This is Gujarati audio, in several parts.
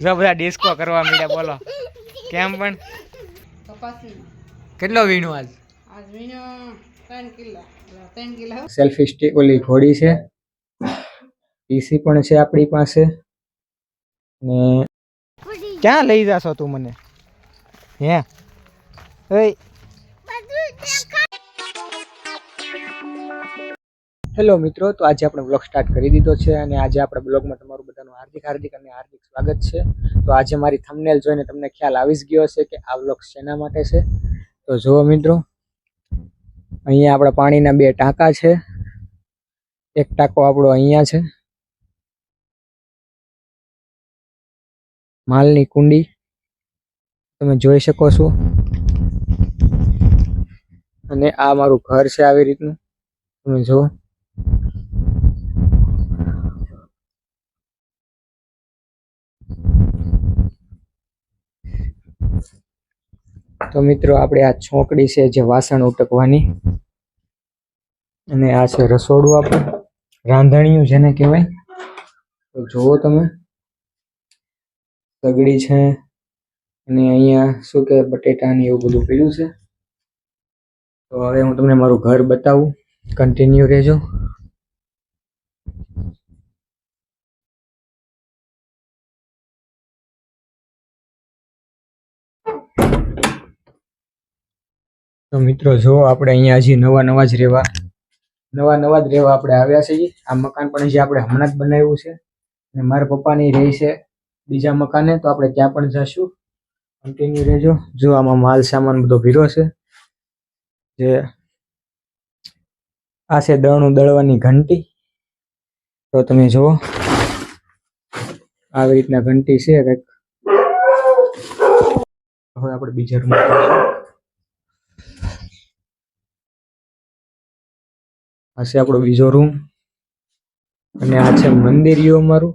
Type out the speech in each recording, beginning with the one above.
જો બધા ડિસ્કો કરવા માંડ્યા. બોલો કેમ પણ કેટલો વીણો આજ? સેલ્ફી સ્ટિક ઓલી ઘોડી છે, પીસી પણ છે આપણી પાસે. ને ક્યાં લઈ જાશો તું મને? હે હેલો મિત્રો, તો આજે આપણે બ્લોગ સ્ટાર્ટ કરી દીધો છે અને આજે આપણે બ્લોગમાં તમારું બધાનું હાર્દિક સ્વાગત છે. તો આજે મારી થંબનેલ જોઈને તમને ખ્યાલ આવી જ ગયો હશે કે આ બ્લોગ શેના માટે છે. તો જુઓ મિત્રો, અહીંયા આપણા પાણીના બે ટાંકા છે. એક ટાંકો આપણો અહીંયા છે, માલની કુંડી તમે જોઈ શકો છો. અને આ મારું ઘર છે, આવી રીતનું તમે જુઓ. તો મિત્રો, આપણે આ છોકડી છે જે વાસણ ઉટકવાની, અને આ છે રસોડું આપણું, રાંધણિયું જેને કહેવાય. તો જુઓ તમે, સગડી છે અને અહીંયા શું કે બટેટા ને એવું બધું પીડ્યું છે. તો હવે હું તમને મારું ઘર બતાવું, કન્ટિન્યુ રહેજો. તો મિત્રો જો આપણે અહીંયા હજી નવા જ રહેવા આપણે આવ્યા છીએ. આ મકાન પણ હજી આપણે હમણાં જ બનાવ્યું છે અને મારા પપ્પાની રહી છે બીજા મકાને, તો આપણે ત્યાં પણ જશું. કન્ટિન્યુ રહેજો. જો આમાં માલ સામાન બધો ભીરો છે. જે આ છે દળનું દળવાની ઘંટી. તો તમે જુઓ, આવી રીતના ઘંટી છે કંઈક. હવે આપણે બીજા રૂમ, આ છે આપણો બીજો રૂમ અને આ છે મંદિરિયું અમારું.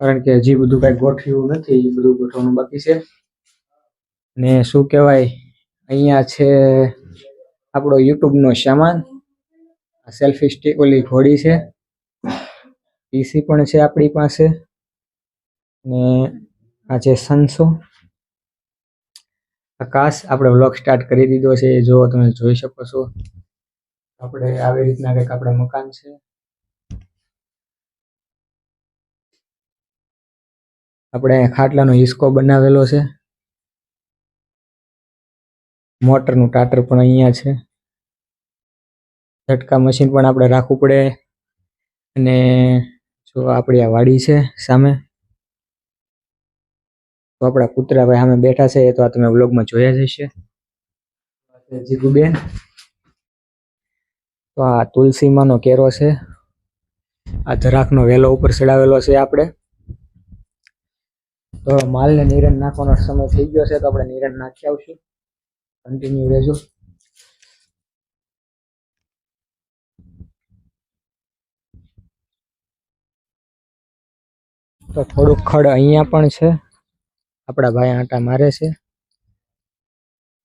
કારણ કે હજી બધું કઈ ગોઠવ્યું નથી, એ બધું ગોઠવવાનું બાકી છે. ને શું કહેવાય, અહીંયા છે આપણો યુટ્યુબ નો સામાન. આ સેલ્ફી સ્ટિક ઓલી ઘોડી છે, પીસી પણ છે આપણી પાસે. ને આ છે સંસો. આકાશ આપણે વ્લોગ સ્ટાર્ટ કરી દીધો છે, જો તમે જોઈ શકો છો. આપણે આવી રીતના કંઈક આપણે મકાન છે. આપણે ખાટલાનો હિસકો બનાવેલો છે. મોટરનું ટાટર પણ અહીંયા છે. ઝટકા મશીન પણ આપણે રાખવું પડે. અને જો આપણી આ વાડી છે સામે, તો આપણા કૂતરા ભાઈ સામે બેઠા છે, એ તો આ તમે વ્લોગમાં જોયા જ હશે. જીગુબેન, તો આ તુલસીમાંનો કેરો છે. આ જરાકનો વેલો ઉપર ચડાવેલો છે આપણે. તો માલને નિરણ નાખવાનો સમય થઈ ગયો છે, તો આપણે નિરણ નાખી આવશું. કન્ટિન્યુ રહેજો. તો થોડુંક ખડ અહીંયા પણ છે, આપણા ભાઈ આંટા મારે છે.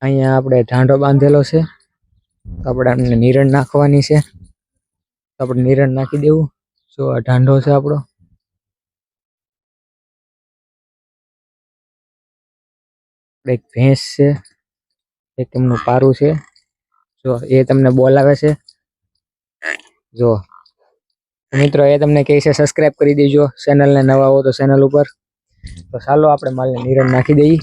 અહીંયા આપણે ઢાંઢો બાંધેલો છે, તો આપણે નિરણ નાખવાની છે. તો આપણે નિરણ નાખી દેવું. જો આ ઢાંઢો છે આપણો. એક ભેંસ છે, એક એમનું પારું છે. જો એ તમને બોલાવે છે. જો મિત્રો, એ તમને કહે છે સબસ્ક્રાઇબ કરી દેજો, ચેનલને નવા હો તો ચેનલ ઉપર. તો ચાલો આપણે માલને નિરણ નાખી દઈએ.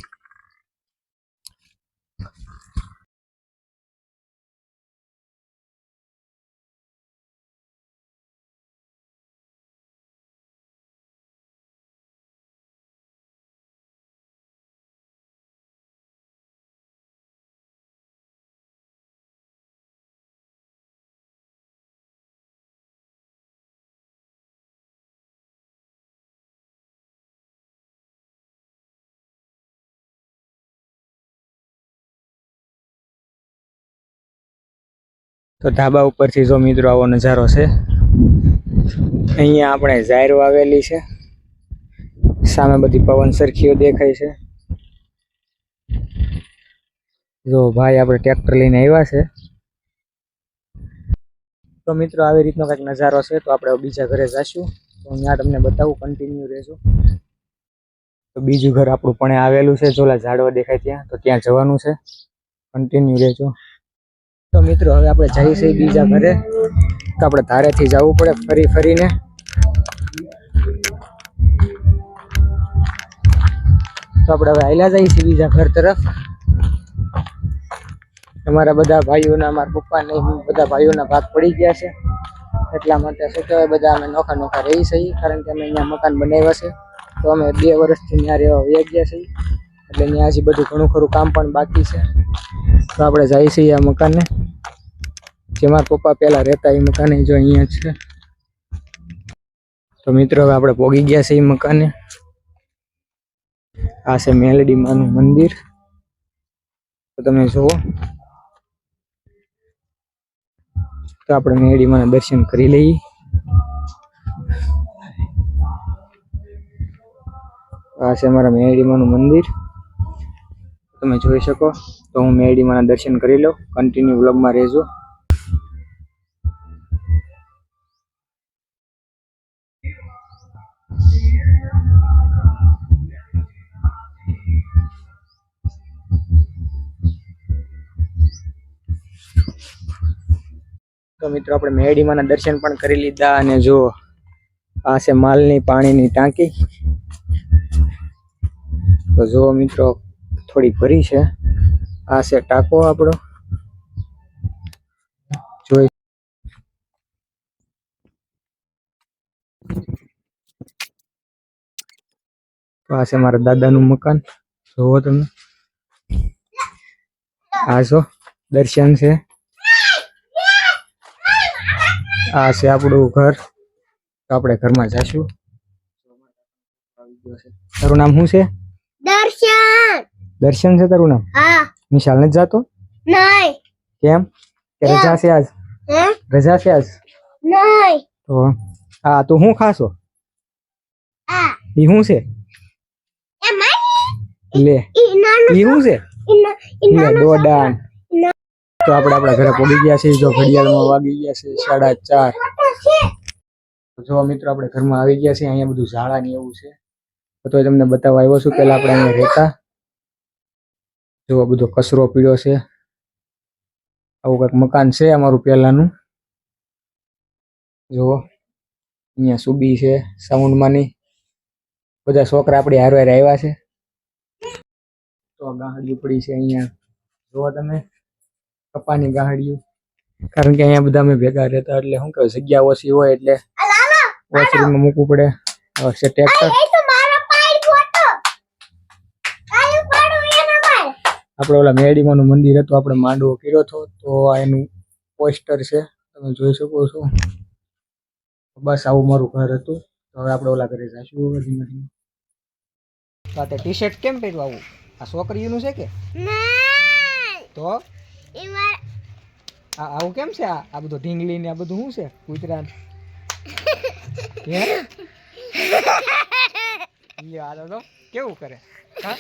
તો ધાબા ઉપરથી જો મિત્રો આવો નજારો છે. અહીંયા આપણે જાહેર વાવેલી છે, સામે બધી પવન સરખીઓ દેખાય છે. જો ભાઈ આપણે ટ્રેક્ટર લઈને આવ્યા છે. તો મિત્રો, આવી રીતનો કંઈક નજારો છે. તો આપણે બીજા ઘરે જઈશું. તો અહીંયા તમને બતાવું, કન્ટિન્યુ રહેજો. તો બીજું ઘર આપણું પણ આવેલું છે, જોલા ઝાડવા દેખાય ત્યાં, તો ત્યાં જવાનું છે. કન્ટિન્યુ રહેજો. તો મિત્રો હવે આપણે જઈએ છીએ બીજા ઘરે. તો આપણે ધારેથી જવું પડે ફરી ફરીને. તો આપણે હવે આયલા જઈએ છીએ બીજા ઘર તરફ. અમારા બધા ભાઈઓના, મારા પપ્પાને બધા ભાઈઓના ભાગ પડી ગયા છે, એટલા માટે શું કહેવાય, બધા અમે નોખા નોખા રહી છીએ. કારણ કે અમે અહીંયા મકાન બનાવ્યા છે, તો અમે 2 વર્ષથી ત્યાં રહેવા વયા ગયા છીએ. એટલે ત્યાં હજી બધું ઘણું ખરું કામ પણ બાકી છે. તો આપણે જઈએ છીએ આ મકાનને, જે મારા પપ્પા પહેલા રહેતા એ મકાને, જો અહીંયા છે. તો મિત્રો હવે આપણે પહોંચી ગયા છીએ મકાને. આ છે મેલડી માનું મંદિર, તો તમે જુઓ. તો આપણે મેલડી માના દર્શન કરી લઈએ. આ છે અમારા મેલડી માનું મંદિર, તમે જોઈ શકો. તો હું મેલડી માના દર્શન કરી લઉં. કન્ટિન્યુ વ્લોગમાં રહેજો. તો મિત્રો આપણે મેલડી માના દર્શન પણ કરી લીધા. અને જો આ છે માલની પાણીની ટાંકી. તો જો મિત્રો થોડી ભરી છે. આ છે ટાંકો આપણો, જોઈ. તો આ છે મારા દાદાનું મકાન, જોવો તમે. આ જો દર્શન છે. આ છે આપણું ઘર. તો આપણે ઘરમાં જઈશું. તારું નામ શું છે? દર્શન. દર્શન છે તારું નામ? હા. નિશાલ નથી જાતો? નહીં. કેમ? કે રજા છે આજ? રજા છે આજ? નહીં. તો હા, તું શું ખાશો? ઈ શું છે? લે ઈ શું છે? લે દોડાન. તો આપણે આપણા ઘરે પહોંચી ગયા છીએ. જો ઘડિયાળમાં વાગી ગયા છે 4:30. જો મિત્રો આપણે ઘરમાં આવી ગયા છીએ. અહીંયા બધું ઝાડા ને એવું છે, તો તમને બતાવવા આવ્યો છું. પેલા આપણે અહીંયા રહેતા. જો બધો કચરો પીડ્યો છે. આવું કંઈક મકાન છે અમારું પહેલાનું. જો અહીંયા સુબી છે સાઉન્ડમાંની. બધા છોકરા આપણી હારે આવ્યા છે. તો ગાહડીઓ પડી છે અહીંયા, જોવો તમે, કપાની ગાહડીઓ. કારણ કે અહીંયા બધા અમે ભેગા રહેતા, એટલે શું કહેવાય, જગ્યા ઓછી હોય એટલે વોશરૂમમાં મૂકવું પડે. છે ટ્રેક્ટર. આપણે ઓલા મેડીમાનું મંદિર હતું, આપણે માંડવો કર્યો હતો, તો આ એનું પોસ્ટર છે, તમે જોઈ શકો છો. બસ આવું મારું ઘર હતું. તો હવે આપણે ઓલા ઘરે જઈશું. તો આ ટી શર્ટ કેમ પહેર્યું આવું? આ છોકરીઓનું છે કે? તો આવું કેમ છે? આ બધું ઢીંગલી ને આ બધું શું છે? કૂતરા તો કેવું કરે? હા,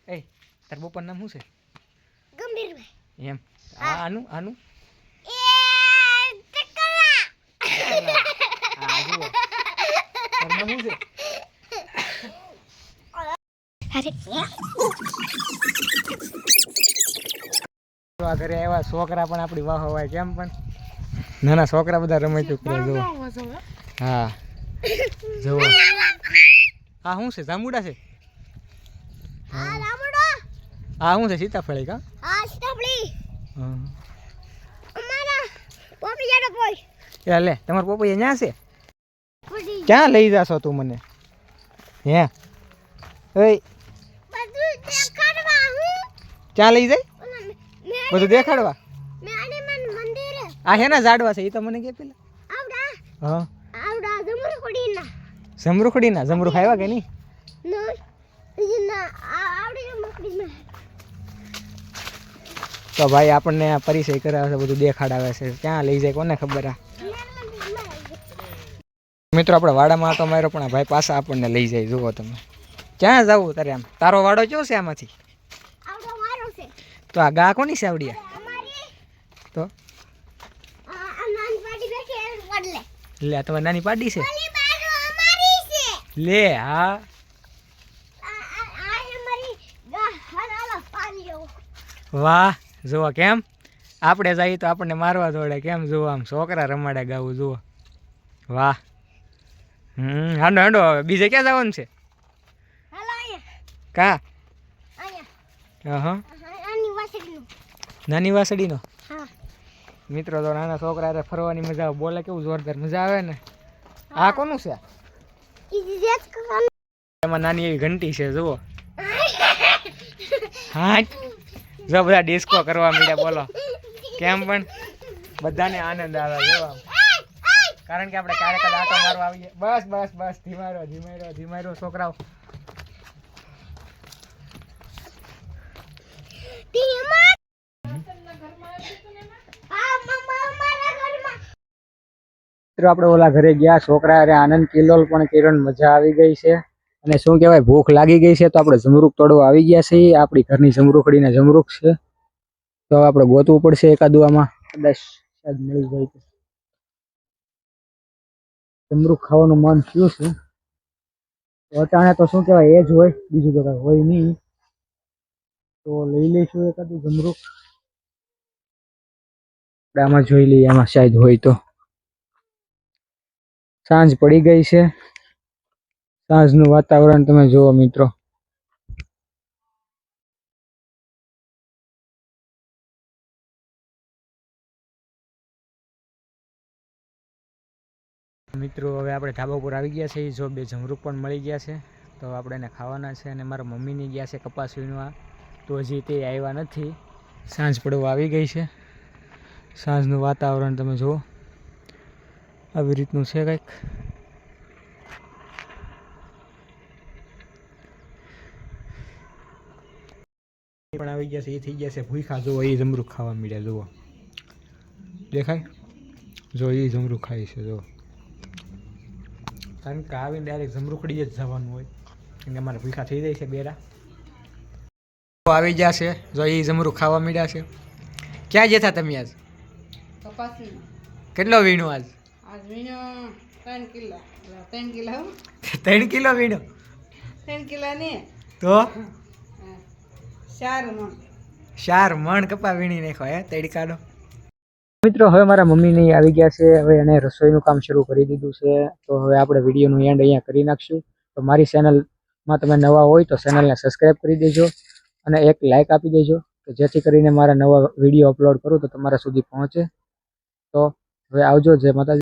એ તાર બપોર નામ શું છે? ગંભીરભાઈ. એમ? આનું આનું આ ઘરે આવ્યા છોકરા પણ આપણી વાહ હોય. કેમ પણ નાના છોકરા બધા રમે કરે. જો હા, જો હા શું છે? જાંબુડા છે? હા શું છે? સીતાફળી કા? લે તમારો પપ્પા અહીંયા છે? ક્યાં લઈ જાશો તું મને? હે ક્યાં લઈ જાય? બધું દેખાડવા? આ હેના ઝાડવા છે એ તો મને કે પેલા. હા, જમરૂખડીના. જમરૂખ આવ્યા કે નહીં? તો ભાઈ આપણને પરિચય કરાવે છે, બધું દેખાડાવે છે. ક્યાં લઈ જાય કોને ખબર. આ મિત્રો આપણે વાડામાં આટો માર્યો, પણ આ ભાઈ પાછા આપણને લઈ જાય. જુઓ તમે. ક્યાં જવું તારે? આમ તારો વાડો કયો છે આમાંથી? તો આ ગા કોની છે આવડિયા? તો લે આ તમારી નાની પાડી છે લે હા વાહ જુઓ કેમ આપણે જઈએ તો આપણને મારવા દોડે કેમ જુઓ આમ છોકરા રમાડે ગાવું જુઓ વાહ હાંડો હાંડો હવે બીજે ક્યાં જવાનું છે કા હા નાની વાસળીનો મિત્રો તો નાના છોકરા ફરવાની મજા આવે બોલે કેવું જોરદાર મજા આવે ને આ કોનું છે એમાં નાની એવી ઘંટી છે જુઓ હા જો બધા ડિસ્કો કરવા માંડ્યા બોલો કેમ પણ બધાને આનંદ આવે જો કારણ કે આપણે ક્યારેક આટો મારવા આવીએ બસ બસ બસ ધીમારો ધીમારો ધીમારો છોકરાઓ આપણે ઓલા ઘરે ગયા છોકરા અરે આનંદ કિલ્લોલ પણ કિરણ મજા આવી ગઈ છે અને શું કહેવાય ભૂખ લાગી ગઈ છે તો આપણે જમરૂખ તોડવા આવી ગયા છીએ આપણી ઘરની જમરૂખડીને જમરૂખ છે તો આપણે ગોતવું પડશે એકાદું આમાં કદાચ શાયદ મળી જાય તો જમરૂખ ખાવાનું મન થયું છે તો અટાણે તો શું કહેવાય એ જ હોય બીજું તો કઈ હોય નહીં તો લઈ લઈશું એકાદું જમરૂખ આમાં જોઈ લઈએ આમાં શાયદ હોય તો સાંજ પડી ગઈ છે સાંજનું વાતાવરણ તમે જુઓ મિત્રો મિત્રો હવે આપણે ધાબા ઉપર આવી ગયા છે જો બે જમરૂખ પણ મળી ગયા છે તો આપણે એને ખાવાના છે અને મારા મમ્મીની ગયા છે કપાસ વીણવા તો હજી તે આવ્યા નથી સાંજ પડવા આવી ગઈ છે સાંજનું વાતાવરણ તમે જુઓ આવી રીતનું છે કંઈક પણ આવી ગયા છે એ થઈ ગયા છે ભૂખા જુઓ એ જમરૂખ ખાવા મળ્યા જુઓ દેખાય જો એ જમરૂખ ખાય છે જુઓ કારણ કે આવીને ડાયરેક્ટ જમરૂખડી જ જવાનું હોય કેમ કે અમારે ભૂખા થઈ જાય છે બેરા આવી ગયા છે જો એ જમરૂખ ખાવા મળ્યા છે ક્યાં જતા તમે આજ કેટલો વીણો આજ 3 કિલો વીણો 3 કિલો ને તો 4 મણ 4 મણ કપા વીણી નાખો હે તડકાનો મિત્રો હવે મારા મમ્મીને આવી ગયા છે હવે એને રસોઈનું કામ શરૂ કરી દીધું છે તો હવે આપણે વિડીયોનું એન્ડ અહીંયા કરી નાખશું તો મારી ચેનલમાં તમે નવા હોય તો ચેનલને સબસ્ક્રાઈબ કરી દેજો અને એક લાઇક આપી દેજો કે જેથી કરીને મારા નવા વિડીયો અપલોડ કરું તો તમારા સુધી પહોંચે તો હવે આવજો જય માતાજી